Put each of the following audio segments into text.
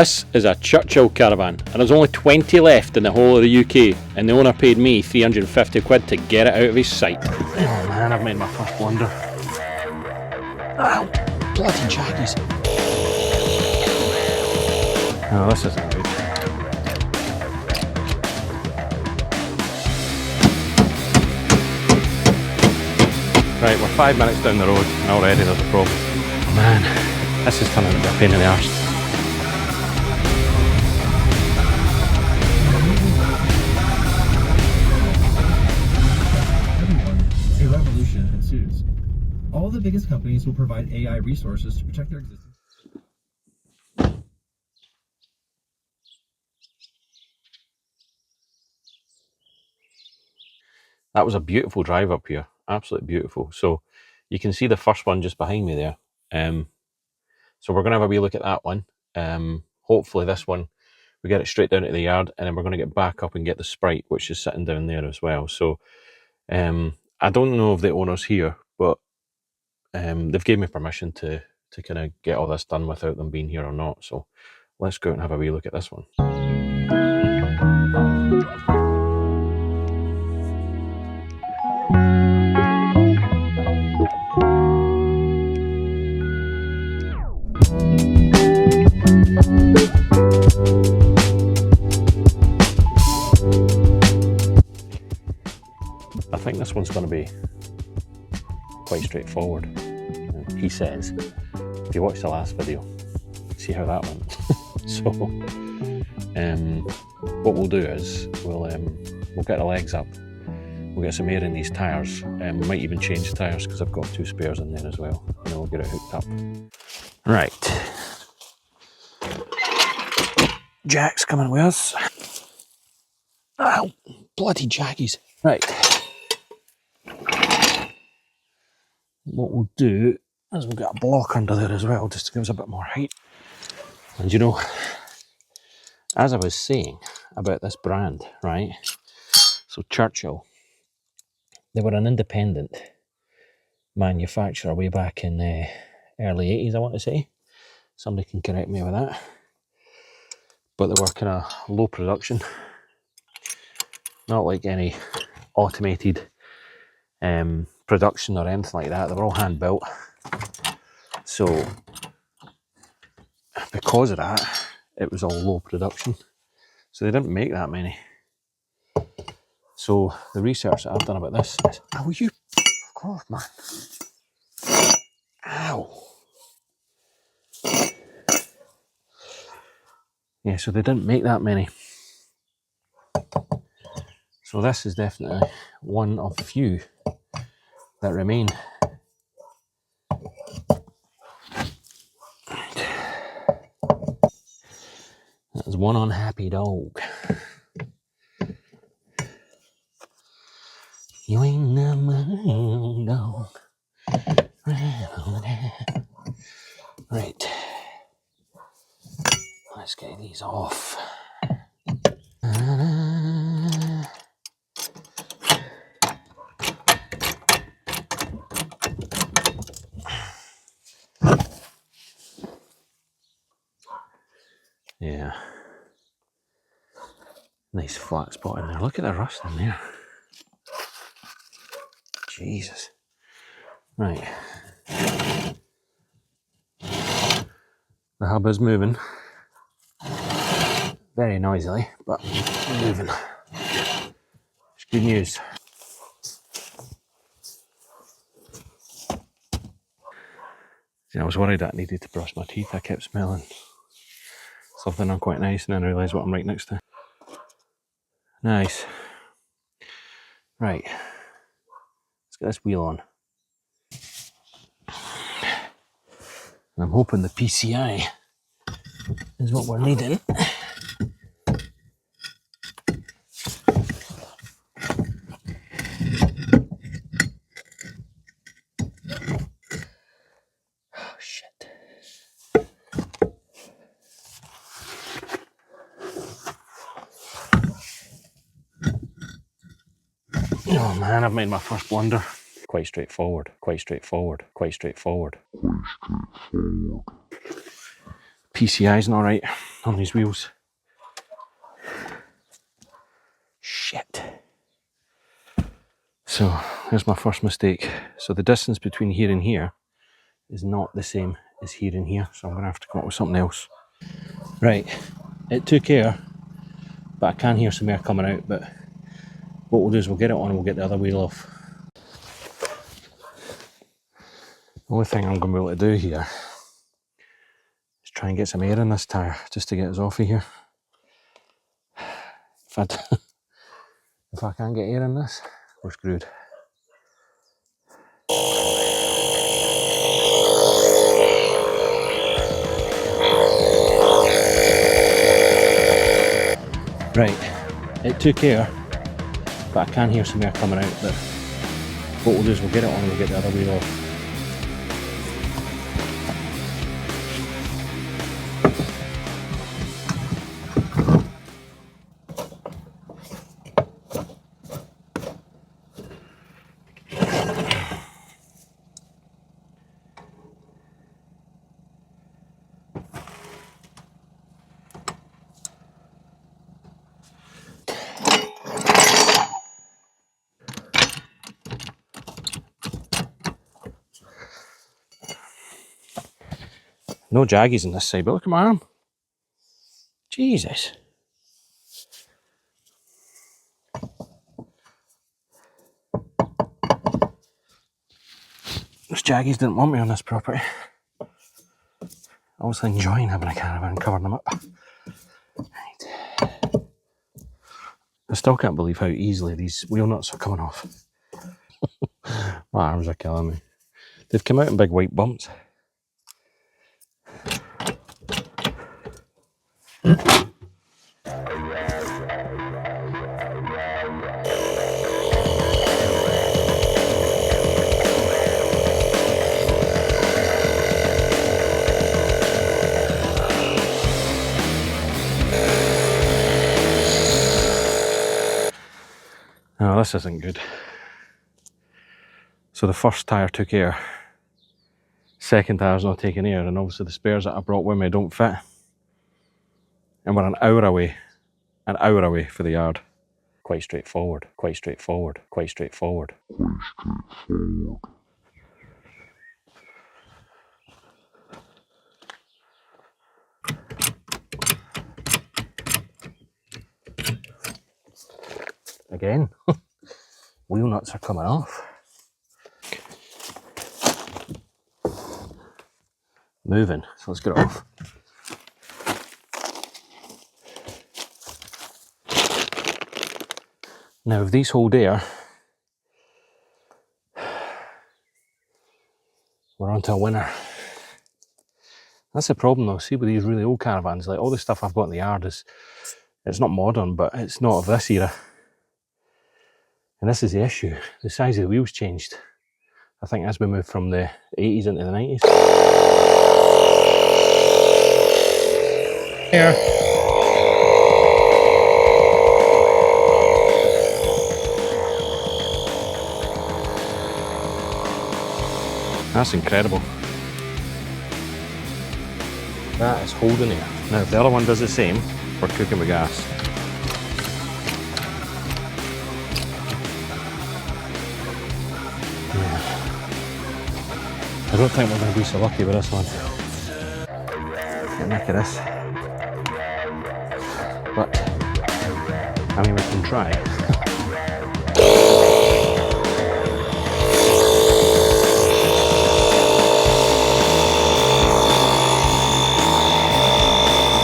This is a Churchill Caravan, and there's only 20 left in the whole of the UK, and the owner paid me 350 quid to get it out of his sight. Oh man, I've made my first blunder. Ow, bloody jaggies. Oh, this isn't good. Right, we're 5 minutes down the road, and already there's a problem. Oh man, this is turning into a pain in the arse. A revolution ensues. All the biggest companies will provide AI resources to protect their existence. That was a beautiful drive up here, absolutely beautiful. So you can see the first one just behind me there. So we're going to have a wee look at that one. Hopefully this one, we get it straight down to the yard, and then we're going to get back up and get the Sprite, which is sitting down there as well. So I don't know if the owner's here, but they've gave me permission to kind of get all this done without them being here or not. So let's go out and have a wee look at this one. I think this one's going to be quite straightforward. He says, if you watch the last video, see how that went. So what we'll do is we'll get the legs up, we'll get some air in these tyres, and we might even change the tyres because I've got 2 spares in there as well, and then we'll get it hooked up. Right, Jack's coming with us. Ow, bloody jaggies. Right, what we'll do is we'll get a block under there as well, just to give us a bit more height. And you know, as I was saying about this brand, right, so Churchill, they were an independent manufacturer way back in the early 80s, I want to say. Somebody can correct me with that. But they were kind of low production, not like any automated production or anything like that. They were all hand built. So because of that, it was all low production. So they didn't make that many. So the research that I've done about this is, oh, you fuck off, man. Ow. Yeah, so they didn't make that many. So this is definitely one of the few that remain. That's one unhappy dog. You ain't never dog. Right. Let's get these off. Yeah. Nice flat spot in there. Look at the rust in there. Jesus. Right. The hub is moving. Very noisily, but moving. It's good news. See, I was worried that I needed to brush my teeth. I kept smelling something not quite nice, and then I realised what I'm right next to. Nice. Right. Let's get this wheel on. And I'm hoping the PCI is what we're needing. Oh shit. Oh man, I've made my first blunder. Quite straightforward, quite straightforward, quite straightforward. PCI's not right. on these wheels. Shit. So here's my first mistake. So the distance between here and here is not the same as here and here. So I'm going to have to come up with something else. Right, it took air, but I can hear some air coming out. But what we'll do is we'll get it on and we'll get the other wheel off. The only thing I'm going to be able to do here is try and get some air in this tyre just to get us off of here. If I can't get air in this, we're screwed. Right, it took air, but I can hear some air coming out. But what we'll do is we'll get it on and we'll get the other wheel off. No jaggies on this side, but look at my arm. Jesus. Those jaggies didn't want me on this property. I was enjoying having a caravan covering them up. Right. I still can't believe how easily these wheel nuts are coming off. My arms are killing me. They've come out in big white bumps. No, this isn't good. So the first tyre took air. Second tyre's not taking air, and obviously the spares that I brought with me don't fit. And we're an hour away for the yard. Quite straightforward, quite straightforward, quite straightforward. Again, wheel nuts are coming off. Moving, so let's get it off. Now if these hold air, we're on to a winner. That's the problem though, see with these really old caravans, like all the stuff I've got in the yard is, it's not modern, but it's not of this era. And this is the issue, the size of the wheels changed. I think as we moved from the 80s into the 90s. Here. That's incredible. That is holding air. Now if the other one does the same, we're cooking with gas. I don't think we're going to be so lucky with this one. Get a nick of this. But, I mean, we can try.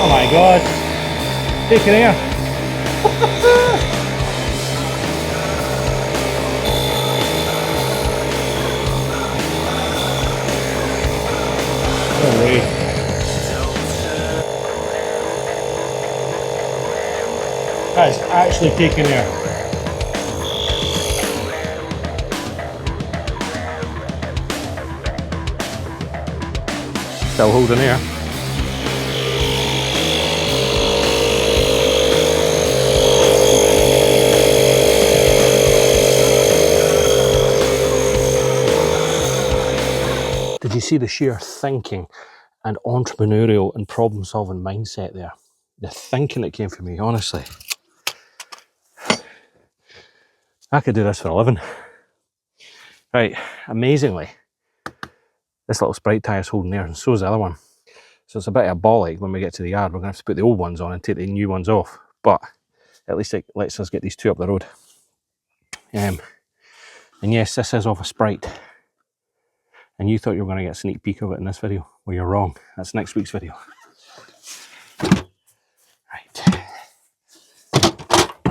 Oh my god! Taking air! No way. That is actually taking air. Still holding air. Did you see the sheer thinking and entrepreneurial and problem-solving mindset there? The thinking that came from me, honestly. I could do this for a living. Right, amazingly, this little Sprite tyre's holding there, and so is the other one. So it's a bit of a bollock when we get to the yard. We're going to have to put the old ones on and take the new ones off. But at least it lets us get these two up the road. And yes, this is off a Sprite. And you thought you were going to get a sneak peek of it in this video. Well, you're wrong. That's next week's video.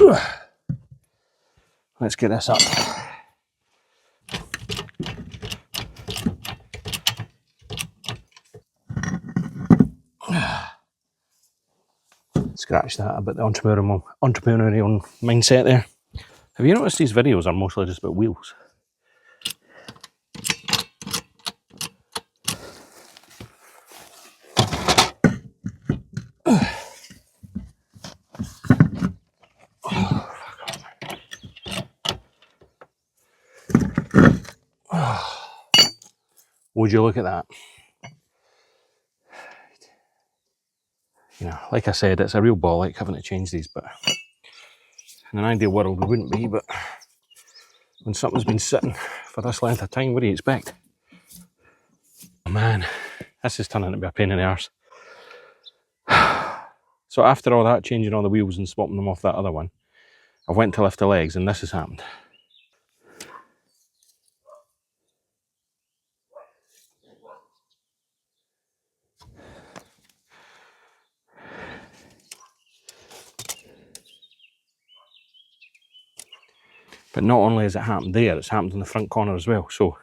Right. Let's get this up. Scratch that about the entrepreneurial mindset there. Have you noticed these videos are mostly just about wheels? Would you look at that? You know, like I said, it's a real bollock having to change these, but in an ideal world we wouldn't be, but when something's been sitting for this length of time, what do you expect? Oh man, this is turning to be a pain in the arse. So after all that, changing all the wheels and swapping them off that other one, I went to lift the legs and this has happened. But not only has it happened there, it's happened in the front corner as well. So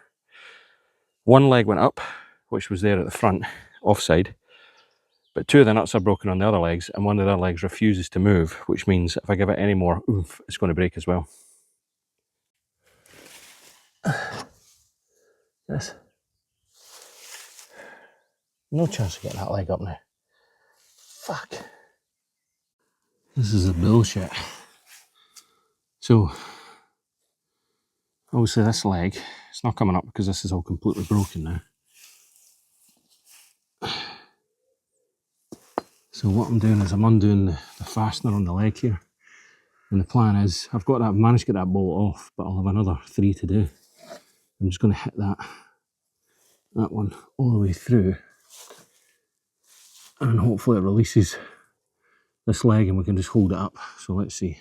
one leg went up, which was there at the front, offside, but two of the nuts are broken on the other legs and one of the other legs refuses to move, which means if I give it any more oomph, it's going to break as well. This. No chance of getting that leg up now. Fuck. This is a bullshit. So, obviously this leg, it's not coming up because this is all completely broken now. So what I'm doing is I'm undoing the fastener on the leg here. And the plan is, I've managed to get that bolt off, but I'll have another 3 to do. I'm just going to hit that one all the way through. And hopefully it releases this leg and we can just hold it up. So let's see.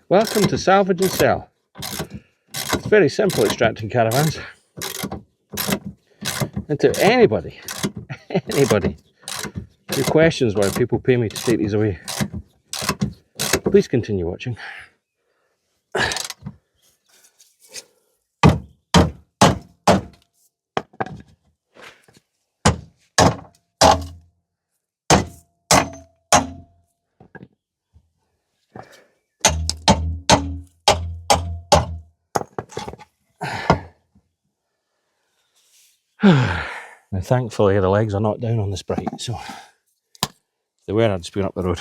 Welcome to Salvage and Sell. It's very simple extracting caravans. And to anybody who questions why people pay me to take these away, please continue watching. Now thankfully the legs are not down on the Sprite, so if they were, I'd just be up the road.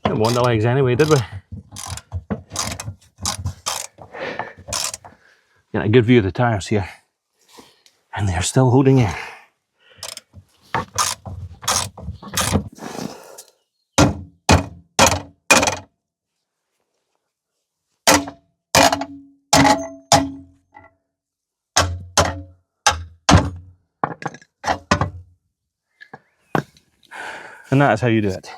Didn't want the legs anyway, did we? Get a good view of the tyres here, and they're still holding in. And that is how you do it.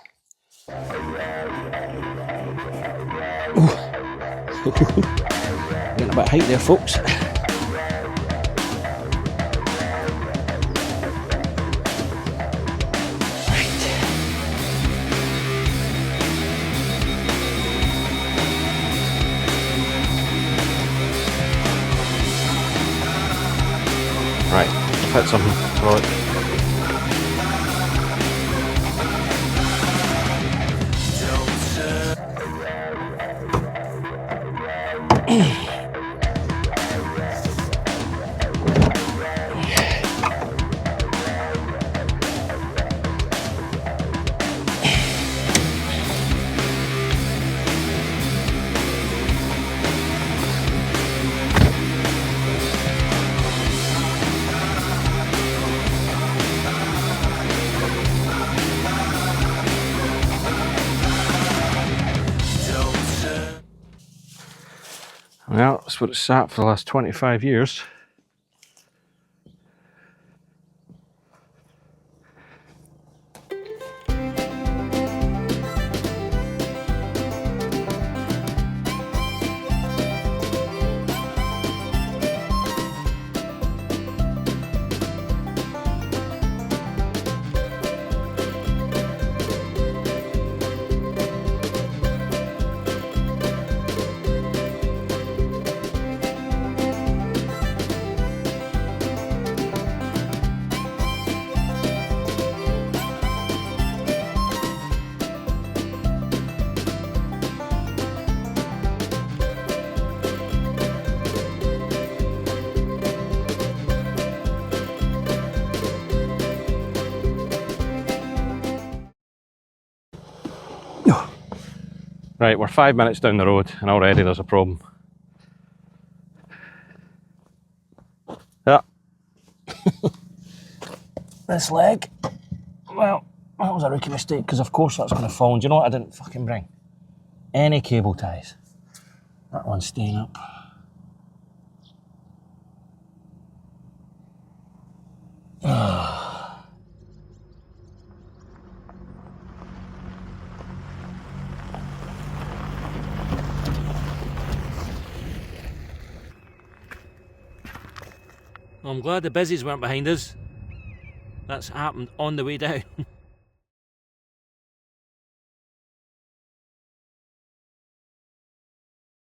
Getting a bit of height there, folks. I've hit something. Right. Well, that's what it's sat for the last 25 years. Right, we're 5 minutes down the road and already there's a problem. Yeah. This leg, well, that was a rookie mistake because of course that's going to fall. And do you know what I didn't fucking bring? Any cable ties. That one's staying up. I'm glad the busies weren't behind us. That's happened on the way down.